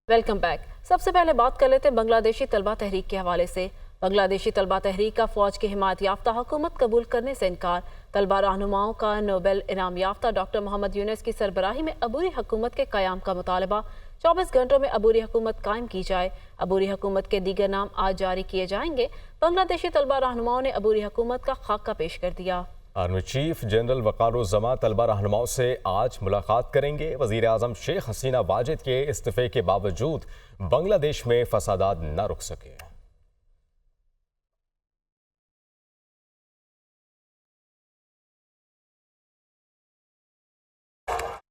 Welcome back. सबसे पहले बात कर लेते हैं बांग्लादेशी तलबा तहरीक के हवाले से। बांग्लादेशी तलबा तहरीक का फौज की हिमायत याफ्ता हुकूमत कबूल करने से इनकार। तलबा रहनुमाओं का नोबेल इनाम याफ्ता डॉक्टर मोहम्मद यूनुस की सरबराही में अबूरी हुकूमत के क़याम का मुतालबा। 24 घंटों में अबूरी हुकूमत कायम की जाए। अबूरी हुकूमत के दीगर नाम आज जारी किए जाएंगे। बांग्लादेशी तलबा रहनुमाओं ने अबूरी हुकूमत का खाका पेश कर दिया। आर्मी चीफ जनरल वक़ारुज़्ज़मा तलबा रहनुमाओं से आज मुलाकात करेंगे। वज़ीर आज़म शेख हसीना वाजिद के इस्तीफ़े के बावजूद बांग्लादेश में फसादात न रुक सके।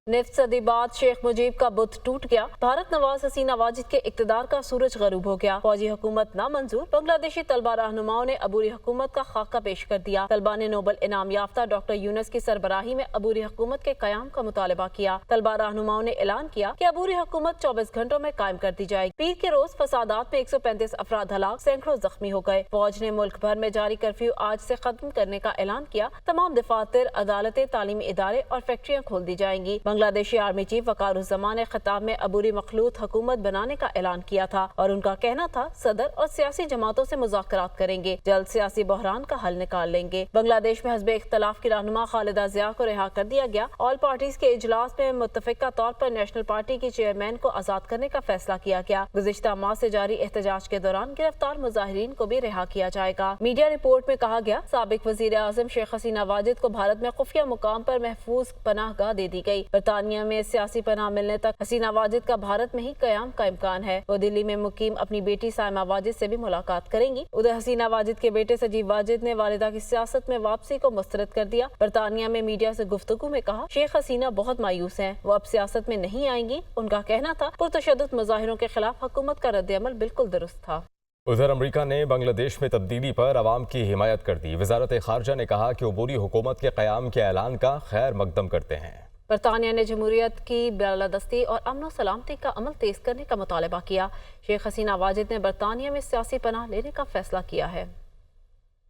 निफ्त सदी बाद शेख मुजीब का बुत टूट गया। भारत नवाज हसीना वाजिद के इक़्तिदार का सूरज गरूब हो गया। फौजी हुकूमत नामंजूर। बांग्लादेशी तलबा रहनुमाओं ने अबूरी हुकूमत का खाका पेश कर दिया। तलबा ने नोबल इनाम याफ्ता डॉक्टर यूनुस की सरबराही में अबूरी हुकूमत के क़याम का मुतालबा किया। तलबा रहनुमाओं ने ऐलान किया कि अबूरी हुकूमत 24 घंटों में कायम कर दी जाएगी। पीर के रोज फसादात में 135 अफराद हलाक, सैकड़ों जख्मी हो गए। फौज ने मुल्क भर में जारी कर्फ्यू आज से खत्म करने का ऐलान किया। तमाम दफातर, अदालतें, तालीमी इदारे और फैक्ट्रियाँ खोल दी जाएंगी। बांग्लादेशी आर्मी चीफ वक़ारुज़्ज़मा ने खिताब में अबूरी मखलूत हुकूमत बनाने का ऐलान किया था और उनका कहना था सदर और सियासी जमातों से मुज़ाकरात करेंगे, जल्द सियासी बहरान का हल निकाल लेंगे। बांग्लादेश में हज़्ब इख्तलाफ की रहनुमा खालिदा ज़िया को रिहा कर दिया गया। ऑल पार्टीज के इजलास में मुत्तफ़िका तौर पर नेशनल पार्टी की चेयरमैन को आज़ाद करने का फैसला किया गया। गुज़िश्ता माह से जारी एहतजाज के दौरान गिरफ्तार मुजाहिरीन को भी रिहा किया जाएगा। मीडिया रिपोर्ट में कहा गया साबिक वज़ीर आज़म शेख हसीना वाजिद को भारत में खुफिया मुकाम पर महफूज पनाहगाह दे दी गई। बरतानिया में सियासी पनाह मिलने तक हसीना वाजिद का भारत में ही क़याम का इम्कान है। वो दिल्ली में मुकीम अपनी बेटी साइमा वाजिद से भी मुलाकात करेंगी। उधर हसीना वाजिद के बेटे सजीव वाजिद ने वालिदा की सियासत में वापसी को मुस्तरद कर दिया। बरतानिया में मीडिया से गुफ्तगू में कहा शेख हसीना बहुत मायूस हैं, वो अब सियासत में नहीं आएंगी। उनका कहना था पुरतशद्दुद मुजाहिरों के खिलाफ हुकूमत का रद्द-ए-अमल बिल्कुल दुरुस्त था। उधर अमरीका ने बांग्लादेश में तब्दीली पर अवाम की हिमायत कर दी। वज़ारत ख़ारजा ने कहा कि अबूरी हुकूमत के क़याम के ऐलान का खैर मकदम करते हैं। बरतानिया ने जमहूरियत की बालादस्ती और अमन व सलामती का अमल तेज करने का मुतालबा किया। शेख हसीना वाजिद ने बरतानिया में सियासी पनाह लेने का फैसला किया है।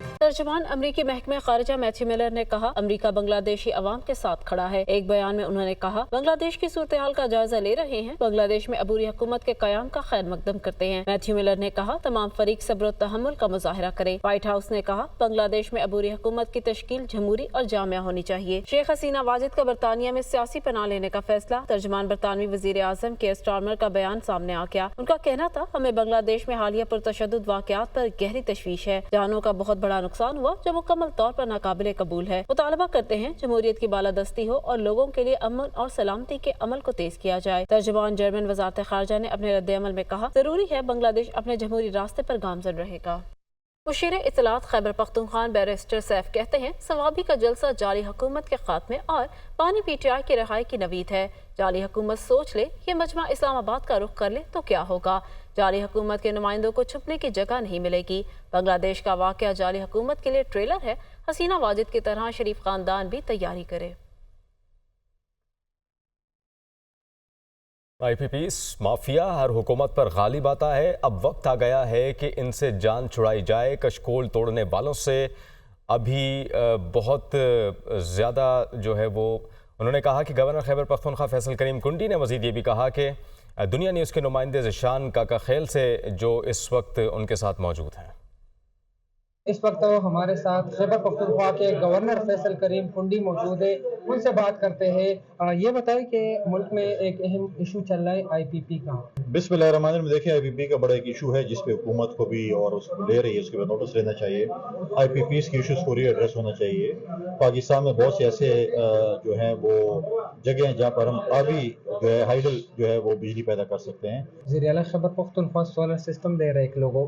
तर्जुमान अमरीकी महकमे खारिजा मैथ्यू मिलर ने कहा अमरीका बांग्लादेशी अवाम के साथ खड़ा है। एक बयान में उन्होंने कहा बांग्लादेश की सूरत हाल का जायजा ले रहे हैं, बांग्लादेश में अबूरी हुकूमत के क़याम का खैर मकदम करते हैं। मैथ्यू मिलर ने कहा तमाम फरीक सब्र और तहम्मुल का मुजाहरा करे। व्हाइट हाउस ने कहा बांग्लादेश में अबूरी हुकूमत की तश्कील जमहूरी और जामिया होनी चाहिए। शेख हसीना वाजिद का बरतानिया में सियासी पनाह लेने का फैसला। तर्जुमान बरतानवी वज़ीर आज़म केयर स्टारमर का बयान सामने आ गया। उनका कहना था हमें बांग्लादेश में हालिया पुरतशद्दुद वाक़यात पर गहरी तशवीश है। जानों का बहुत बड़ा नुकसान हुआ जो मुकम्मल तौर पर नाकाबिले कबूल है। मुतालबा करते हैं जमहूरियत की बालादस्ती हो और लोगों के लिए अमन और सलामती के अमल को तेज किया जाए। तर्जुमान जर्मन वज़ारत ख़ारजा ने अपने रद्द-ए-अमल में कहा जरूरी है बांग्लादेश अपने जमहूरी रास्ते पर गामजन रहेगा। मुशीर इत्तलात खैबर पख्तूनख्वा बैरिस्टर सैफ कहते हैं सवाबी का जलसा जाली हुकूमत के खात्मे और पानी PTI की रहाई की नवीद है। जाली हुकूमत सोच ले ये मजमा इस्लामाबाद का रुख कर ले तो क्या होगा। जाली हुकूमत के नुमाइंदों को छुपने की जगह नहीं मिलेगी। बांग्लादेश का वाक़या जाली हुकूमत के लिए ट्रेलर है। हसीना वाजिद की तरह शरीफ खानदान भी तैयारी करे। IPPs माफिया हर हुकूमत पर गालिब आता है। अब वक्त आ गया है कि इनसे जान छुड़ाई जाए। कशकोल तोड़ने वालों से अभी बहुत ज़्यादा जो है वो उन्होंने कहा कि गवर्नर खैबर पख्तूनख्वा फैसल करीम कुंडी ने मज़ीद ये भी कहा कि दुनिया न्यूज़ के नुमाइंदे ज़िशान काका खेल से जो इस वक्त उनके साथ मौजूद हैं। इस वक्त हमारे साथ खैबर पख्तूनख्वा के गवर्नर फैसल करीम कुंडी मौजूद है, उनसे बात करते हैं। ये बताएं कि मुल्क में एक अहम इशू चल रहा है IPP का। बिस्मिल्लाहिर्रहमानिर्रहीम। देखिए IPP का बड़ा एक इशू है जिस पे हुकूमत को भी और उसको ले रही है उसके बाद नोटिस लेना चाहिए। IPPs के इशूज़ को रीएड्रेस होना चाहिए। पाकिस्तान में बहुत से ऐसे जो हैं वो जगह हैं जहाँ पर हम आबी जो है हाइडल जो है वो बिजली पैदा कर सकते हैं। वज़ीर आला खैबर पख्तूनख्वा सोलर सिस्टम दे रहे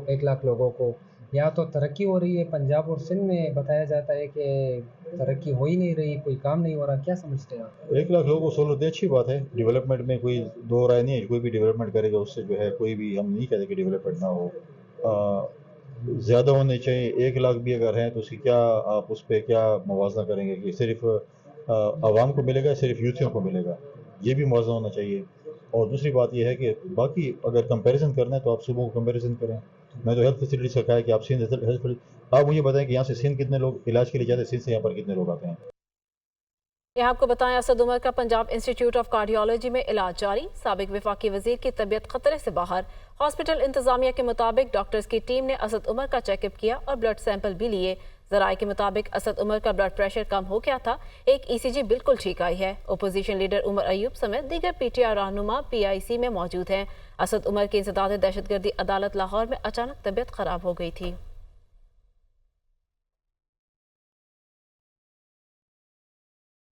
1 लाख लोगों को। या तो तरक्की हो रही है, पंजाब और सिंध में बताया जाता है कि तरक्की हो ही नहीं रही, कोई काम नहीं हो रहा, क्या समझते हैं आप? 1 लाख लोगों को सोलर दे अच्छी बात है। डेवलपमेंट में कोई दो राय नहीं है। कोई भी डेवलपमेंट करेगा उससे जो है कोई भी हम नहीं कहते कि डेवलपमेंट ना हो। ज़्यादा होने चाहिए। 1 लाख भी अगर हैं तो उसकी क्या आप उस पर क्या मुवाजना करेंगे कि सिर्फ आवाम को मिलेगा, सिर्फ यूथियों को मिलेगा, ये भी मुवाजना होना चाहिए। और दूसरी बात यह है कि बाकी अगर कंपैरिजन करना है तो आप सुबह को कंपैरिजन करें। मैं तो हेल्थ फैसिलिटीज़ का कहा है कि आप सिंध हेल्थ, आप मुझे बताएं कि यहाँ से सिंध कितने लोग इलाज के लिए जाते हैं, सिंध से यहाँ पर कितने लोग आते हैं। यहाँ आपको बताएं, असद उमर का पंजाब इंस्टीट्यूट ऑफ कार्डियोलॉजी में इलाज जारी। साबिक वफाकी वजीर की तबीयत खतरे से बाहर। हॉस्पिटल इंतजामिया के मुताबिक डॉक्टर्स की टीम ने असद उमर का चेकअप किया और ब्लड सैंपल भी लिए। जराये के मुताबिक असद उमर का ब्लड प्रेशर कम हो गया था। एक ECG बिल्कुल ठीक आई है। अपोजिशन लीडर उमर अयूब समेत दीगर PTI रहनुमा PIC में मौजूद हैं। असद उमर की इंसदाद दहशतगर्दी अदालत लाहौर में अचानक तबीयत खराब हो गई थी।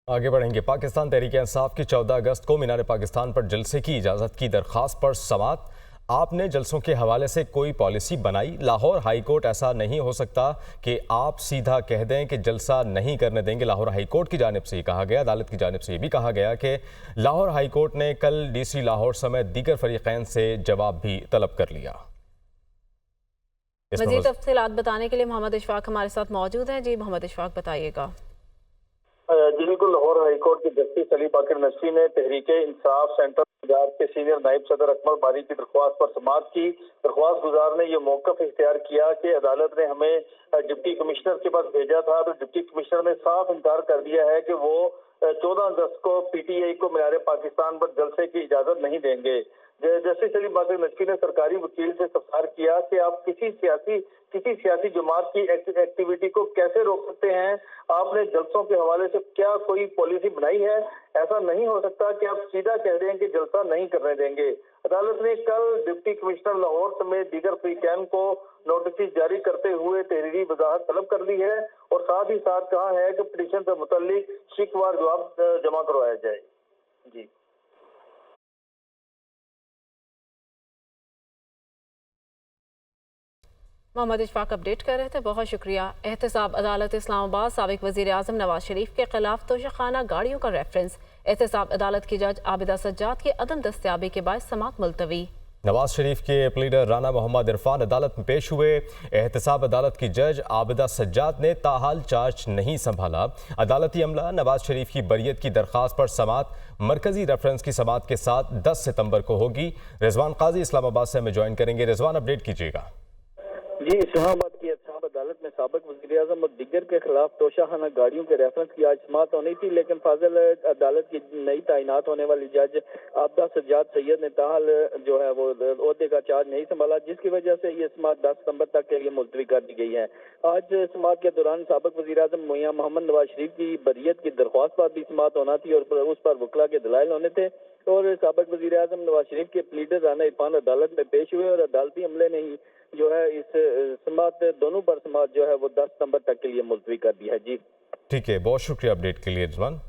आगे बढ़ेंगे। पाकिस्तान तहरीक इंसाफ की 14 अगस्त को मीनार पाकिस्तान पर जलसे की इजाज़त की दरख्वास्त पर समाअत। आपने जलसों के हवाले से कोई पॉलिसी बनाई? लाहौर हाई कोर्ट ऐसा नहीं हो सकता कि आप सीधा कह दें कि जलसा नहीं करने देंगे। लाहौर हाई कोर्ट की जानिब से ये कहा गया। अदालत की जानिब से ये भी कहा गया कि लाहौर हाई कोर्ट ने कल DC लाहौर समेत दीगर फरीक़ैन से जवाब भी तलब कर लिया। मज़ीद तफ़सीलात बताने के लिए मोहम्मद इशफाक हमारे साथ मौजूद हैं। जी मोहम्मद इशफाक, बताइएगा। जी बिल्कुल, लाहौर हाई कोर्ट के जस्टिस अली बाकर नकवी ने तहरीक इंसाफ सेंटर पंजाब के सीनियर नायब सदर अकमल बारी की दरख्वास्त पर समाअत की। दरख्वास्त गुजार ने यह मौक़िफ़ इख्तियार किया कि अदालत ने हमें डिप्टी कमिश्नर के पास भेजा था, तो डिप्टी कमिश्नर ने साफ इनकार कर दिया है कि वो 14 अगस्त को PTI को मीनार पाकिस्तान पर जलसे की इजाज़त नहीं देंगे। जस्टिस अली बाकर नकवी ने सरकारी वकील से इस्तफसार किया कि आप किसी सियासी जमात की एक्टिविटी को कैसे रोक सकते हैं? आपने जलसों के हवाले से क्या कोई पॉलिसी बनाई है? ऐसा नहीं हो सकता कि आप सीधा कह दें कि जलसा नहीं करने देंगे। अदालत ने कल डिप्टी कमिश्नर लाहौर समेत दीगर फरीक़ैन को नोटिस जारी करते हुए तहरीरी वजाहत तलब कर दी है और साथ ही साथ कहा है कि पिटीशन से मुतल्लिक शिकवार जवाब जमा करवाया जाए। जी मोहम्मद इशफाक अपडेट कर रहे थे, बहुत शुक्रिया। एहतसाब अदालत इस्लामाबाद साबिक वज़ीर आज़म नवाज शरीफ के खिलाफ तोशाखाना गाड़ियों का रेफरेंस। एहतसाब अदालत की जज आबिदा सज्जाद की अदम दस्तयाबी के बाद समाअत मुलतवी। नवाज शरीफ के प्लीडर राना मोहम्मद इरफान अदालत में पेश हुए। एहतसाब अदालत की जज आबिदा सज्जाद ने ताहाल चार्ज नहीं संभाला। अदालती अमला नवाज शरीफ की बरियत की दरख्वास्त पर समाअत मरकजी रेफरेंस की समाअत के साथ 10 सितंबर को होगी। रिजवान काजी इस्लामाबाद से हमें ज्वाइन करेंगे। रिजवान, अपडेट कीजिएगा। जी, इस्लामाबाद की एहतसाब अदालत में साबिक वज़ीर आज़म और दीगर के खिलाफ तोशाखाना गाड़ियों के रेफरेंस की आज समाअत होनी थी, लेकिन फाजिल अदालत की नई तैनात होने वाली जज आबिदा सज्जाद सैयद ने ताहाल जो है वो ओहदे का चार्ज नहीं संभाला, जिसकी वजह से ये समाअत 10 सितंबर तक के लिए मुलतवी कर दी गई है। आज समाअत के दौरान साबिक वज़ीर आज़म मियां मोहम्मद नवाज शरीफ की बरियत की दरख्वास्त पर भी समाअत होना थी और उस पर वकला के दलाइल होने थे और साबिक वज़ीर आज़म नवाज शरीफ के प्लीडर राना इरफान अदालत में पेश हुए और अदालती अमले ने ही जो है इस समाअत दोनों पर समाअत जो है वो 10 सितंबर तक के लिए मुलतवी कर दी है। जी ठीक है, बहुत शुक्रिया अपडेट के लिए रिजवान।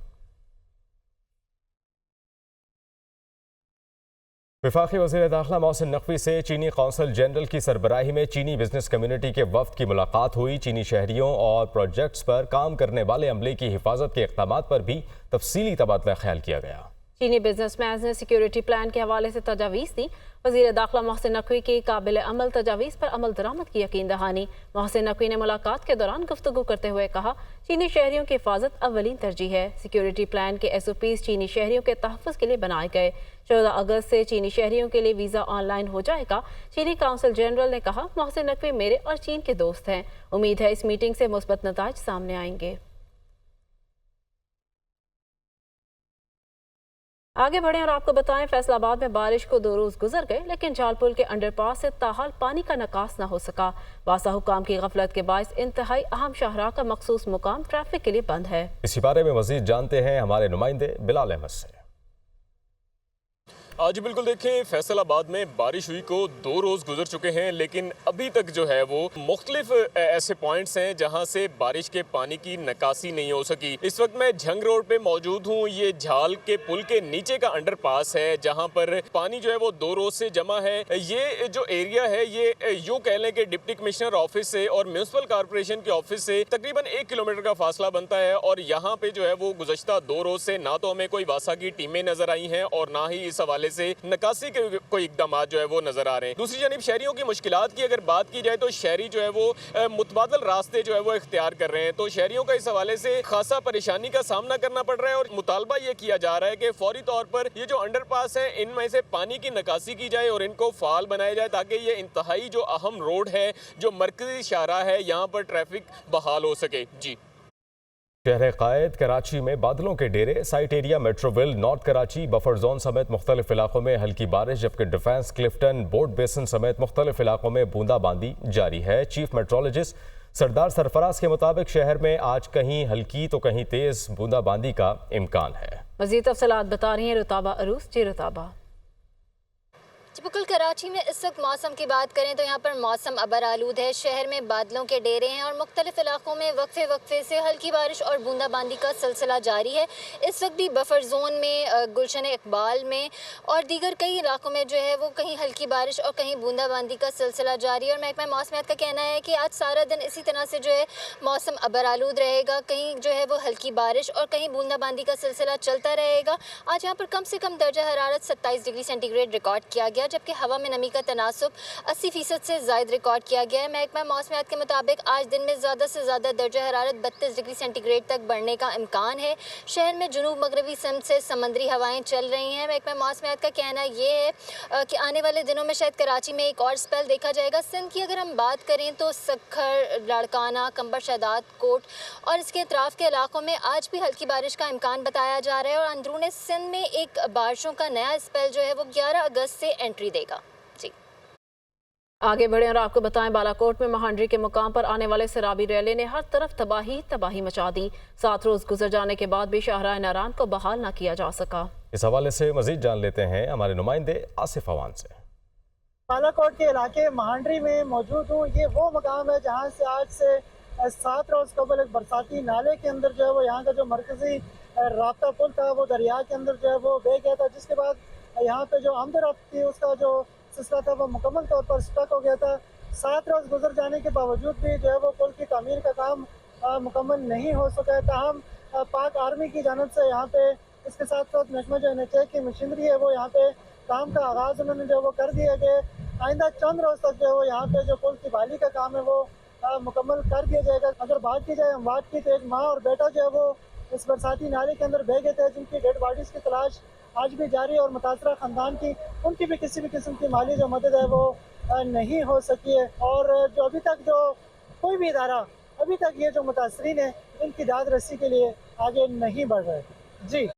वफाकी वज़ीर दाखिला मोहसिन नकवी से चीनी कौंसल जनरल की सरबराही में चीनी बिजनेस कम्युनिटी के वफ्द की मुलाकात हुई। चीनी शहरियों और प्रोजेक्ट्स पर काम करने वाले अमले की हिफाजत के इक़दामात पर भी तफसीली तबादला ख्याल किया गया। चीनी बिजनेसमैन ने सिक्योरिटी प्लान के हवाले से तजावीज़ दी। वज़ीर दाखिला मोहसिन नकवी की काबिल अमल तजावीज़ पर अमल दरामद की यकीन दहानी। मोहसिन नकवी ने मुलाकात के दौरान गुफ्तगू करते हुए कहा, चीनी शहरियों की हिफाजत अव्वलीन तरजीह है। सिक्योरिटी प्लान के SOPs चीनी शहरियों के तहफ़्फ़ुज़ के लिए बनाए गए। 14 अगस्त से चीनी शहरियों के लिए वीज़ा ऑनलाइन हो जाएगा। चीनी काउंसिल जनरल ने कहा, मोहसिन नकवी मेरे और चीन के दोस्त हैं। उम्मीद है इस मीटिंग से मुस्बत नताइज सामने आएंगे। आगे बढ़ें और आपको बताएं, फैसलाबाद में बारिश को 2 रोज गुजर गए, लेकिन जालपुल के अंडरपास से ताहाल पानी का निकास न हो सका। वासा हुकाम की गफलत के बायस इंतहाई अहम शाहराह का मखसूस मुकाम ट्रैफिक के लिए बंद है। इसी बारे में मजीद जानते हैं हमारे नुमाइंदे बिलाल अहमद से। आज बिल्कुल देखें, फैसलाबाद में बारिश हुई को 2 रोज़ गुजर चुके हैं, लेकिन अभी तक जो है वो मुख्तलिफ ऐसे पॉइंट्स हैं जहां से बारिश के पानी की निकासी नहीं हो सकी। इस वक्त मैं झंग रोड पे मौजूद हूं। ये झाल के पुल के नीचे का अंडरपास है जहां पर पानी जो है वो 2 रोज से जमा है। ये जो एरिया है ये यूँ कह लें कि डिप्टी कमिश्नर ऑफिस से और म्यूनसिपल कॉरपोरेशन के ऑफिस से तकरीबन 1 किलोमीटर का फासला बनता है और यहाँ पे जो है वो गुज़श्ता 2 रोज से ना तो हमें कोई वासा की टीमें नजर आई हैं और ना ही इस हवाले से निकासी के कोई इकदाम जो है वो नजर आ रहे हैं। दूसरी जानिब शहरियों की मुश्किलात की अगर बात की जाए तो शहरी जो है वो मुतबादल रास्ते जो है वो इख्तियार कर रहे हैं, तो शहरियों का इस हवाले से खासा परेशानी का सामना करना पड़ रहा है और मुतालबा ये किया जा रहा है कि फौरी तौर पर ये जो अंडरपास है इनमें से पानी की निकासी की जाए और इनको फाल बनाया जाए ताकि ये इंतहाई जो अहम रोड है, जो मरकजी शाहराह है, यहाँ पर ट्रैफिक बहाल हो सके। जी। शहर कायद कराची में बादलों के डेरे, site area Metroville, north Karachi, buffer zone समेत मुख्तलिफ इलाकों में हल्की बारिश, जबकि डिफेंस, क्लिफ्टन, बोर्ड बेसिन समेत मुख्तलिफ इलाकों में बूंदाबांदी जारी है। चीफ मेट्रोलॉजिस्ट सरदार सरफराज के मुताबिक शहर में आज कहीं हल्की तो कहीं तेज बूंदाबांदी का इम्कान है। मजीद तफसीलात बता रही हैं रुताबा अरूस। जी रुताबा। बिल्कुल, कराची में इस वक्त मौसम की बात करें तो यहाँ पर मौसम अबर आलूद है। शहर में बादलों के डेरे हैं और मुख्तलिफ इलाकों में वक्फे वक्फे से हल्की बारिश और बूंदाबांदी का सिलसिला जारी है। इस वक्त भी बफर जोन में, गुलशन इकबाल में और दीगर कई इलाकों में जो है वो कहीं हल्की बारिश और कहीं बूंदाबांदी का सिलसिला जारी है। और महकमा मौसमियात का कहना है कि आज सारा दिन इसी तरह से जो है मौसम अबर आलूद रहेगा। कहीं जो है वो हल्की बारिश और कहीं बूंदाबांदी का सिलसिला चलता रहेगा। आज यहाँ पर कम से कम दर्जा हरारत 27 डिग्री सेंटीग्रेड रिकॉर्ड किया गया, जबकि हवा में नमी का तनासुब 80% से ज़ायद रिकॉर्ड किया गया है। महकमा मौसमियात के मुताबिक आज दिन में ज़्यादा से ज़्यादा दर्जा हरारत 32 डिग्री सेंटीग्रेड तक बढ़ने का इम्कान है। शहर में जुनूब मगरबी सिमत से समंदरी हवाएं चल रही हैं। महकमा मौसमियात का कहना ये है कि आने वाले दिनों में शायद कराची में एक और स्पेल देखा जाएगा। सिंध की अगर हम बात करें तो सक्खर, लाड़काना, कंबर शहदाद कोट और इसके अतराफ़ के इलाकों में आज भी हल्की बारिश का इम्कान बताया जा रहा है। और अंदरून सिंध में एक बारिशों का नया स्पेल जो है वो 11 अगस्त से एंट्री देगा। जी आगे बढ़े और आपको बताएं, बालाकोट में महांडरी के मुकाम पर आने वाले सैलाबी रैली ने हर तरफ तबाही मचा दी। 7 रोज गुजर जाने के बाद भी शाहराह नारान को बहाल न किया जा सका। इस हवाले से मजीद जान लेते हैं हमारे नुमाइंदे आसिफ अवान से। बालाकोट के इलाके महांडरी में मौजूद हूँ। ये वो मकाम है जहाँ से आज से 7 रोज़ कबल एक बरसाती नाले के अंदर जो है वो यहाँ का जो मरकजी रास्ता पुल था वो दरिया के अंदर जो है वो बह गया था, जिसके बाद यहाँ पे जो आमद रफ्त थी उसका जो सिलसिला था वो मुकम्मल तौर पर स्टक हो गया था। 7 रोज़ गुजर जाने के बावजूद भी जो है वो पुल की तामीर का काम मुकम्मल नहीं हो सका है। ताहम पाक आर्मी की जानिब से यहाँ पे इसके साथ साथ महकमा जो NHA की मशीनरी है वो यहाँ पे काम का आगाज़ उन्होंने जो वो कर दिया गया। आइंदा चंद रोज़ तक जो है वो यहाँ पे जो पुल की बहाली का काम है वो मुकम्मल कर दिया जाएगा। अगर बात की जाए अमवात की तो एक माँ और बेटा जो है वो इस बरसाती नाले के अंदर बह गए थे, जिनकी डेड बॉडीज़ की तलाश आज भी जारी है और मुतासरा ख़ानदान की उनकी भी किसी भी किस्म की माली जो मदद है वो नहीं हो सकी है। और जो अभी तक जो कोई भी इदारा अभी तक ये जो मुतासरीन है इनकी दाद रसी के लिए आगे नहीं बढ़ रहा है। जी।